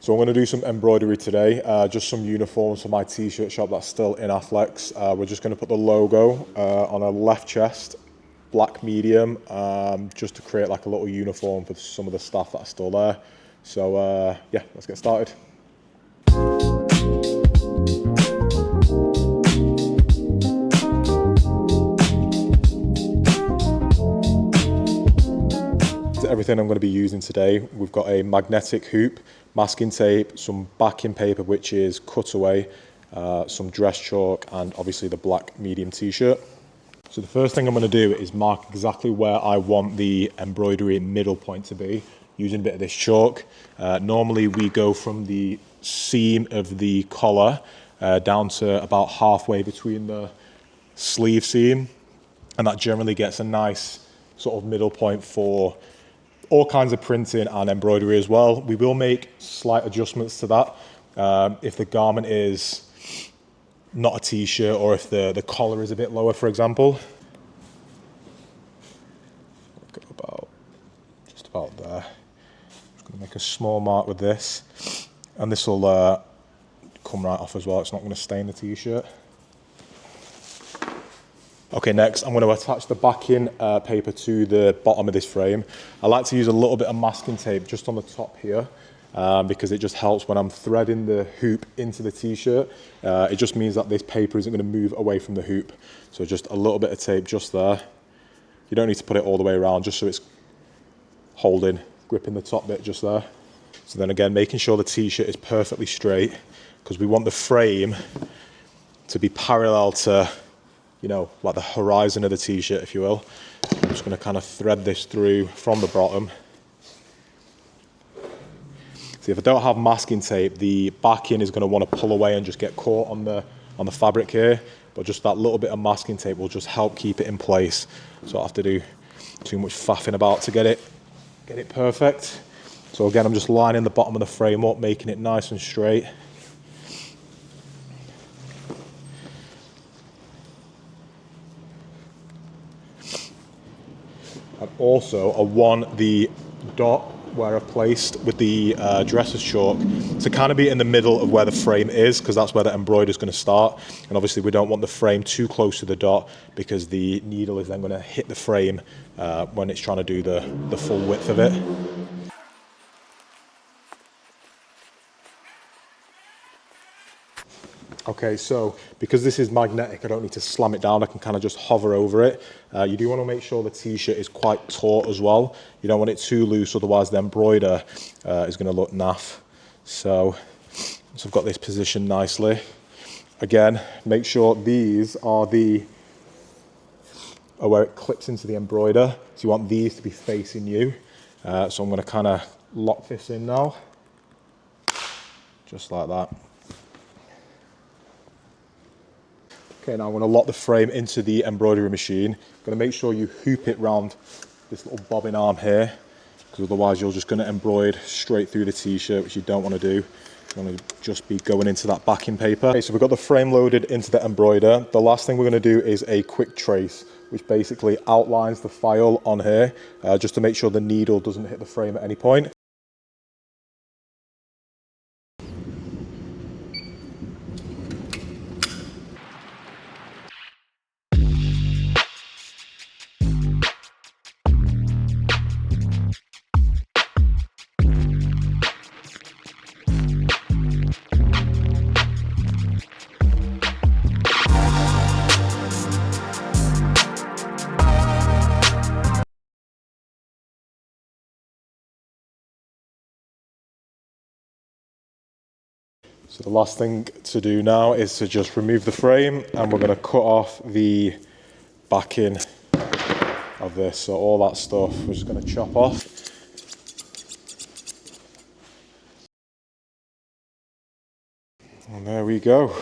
So I'm going to do some embroidery today, just some uniforms for my t-shirt shop that's still in Afflex. We're just going to put the logo on a left chest, black medium, just to create like a little uniform for some of the staff that's still there. So yeah, let's get started. Everything I'm going to be using today, we've got a magnetic hoop, masking tape, some backing paper which is cutaway, some dress chalk, and obviously the black medium t-shirt. So the first thing I'm going to do is mark exactly where I want the embroidery middle point to be using a bit of this chalk. Normally we go from the seam of the collar down to about halfway between the sleeve seam, and that generally gets a nice sort of middle point for all kinds of printing and embroidery as well. We will make slight adjustments to that if the garment is not a t-shirt or if the collar is a bit lower, for example. Go about just about there. Just going to make a small mark with this, and this will come right off as well. It's not going to stain the t-shirt. Okay, next I'm going to attach the backing paper to the bottom of this frame. I like to use a little bit of masking tape just on the top here because it just helps when I'm threading the hoop into the t-shirt. It just means that this paper isn't going to move away from the hoop. So just a little bit of tape just there. You don't need to put it all the way around, just so it's holding, gripping the top bit just there. So then again, making sure the t-shirt is perfectly straight because we want the frame to be parallel to, you know, like the horizon of the t-shirt, if you will. I'm just going to kind of thread this through from the bottom. See, if I don't have masking tape, the backing is going to want to pull away and just get caught on the fabric here. But just that little bit of masking tape will just help keep it in place. So I don't have to do too much faffing about to get it perfect. So again, I'm just lining the bottom of the frame up, making it nice and straight. And also, I want the dot where I've placed with the dresser's chalk to kind of be in the middle of where the frame is, because that's where the embroidery is going to start. And obviously we don't want the frame too close to the dot because the needle is then going to hit the frame when it's trying to do the full width of it. Okay, so because this is magnetic, I don't need to slam it down. I can kind of just hover over it. You do want to make sure the t-shirt is quite taut as well. You don't want it too loose, otherwise the embroider is going to look naff. So once I've got this positioned nicely, again, make sure these are where it clips into the embroider. So you want these to be facing you. So I'm going to kind of lock this in now, just like that. Okay, now I'm going to lock the frame into the embroidery machine. I'm going to make sure you hoop it round this little bobbin arm here, because otherwise you're just going to embroider straight through the t-shirt, which you don't want to do. You want to just be going into that backing paper. Okay, so we've got the frame loaded into the embroider. The last thing we're going to do is a quick trace, which basically outlines the file on here, just to make sure the needle doesn't hit the frame at any point. So the last thing to do now is to just remove the frame, and we're going to cut off the backing of this. So all that stuff we're just going to chop off. And there we go.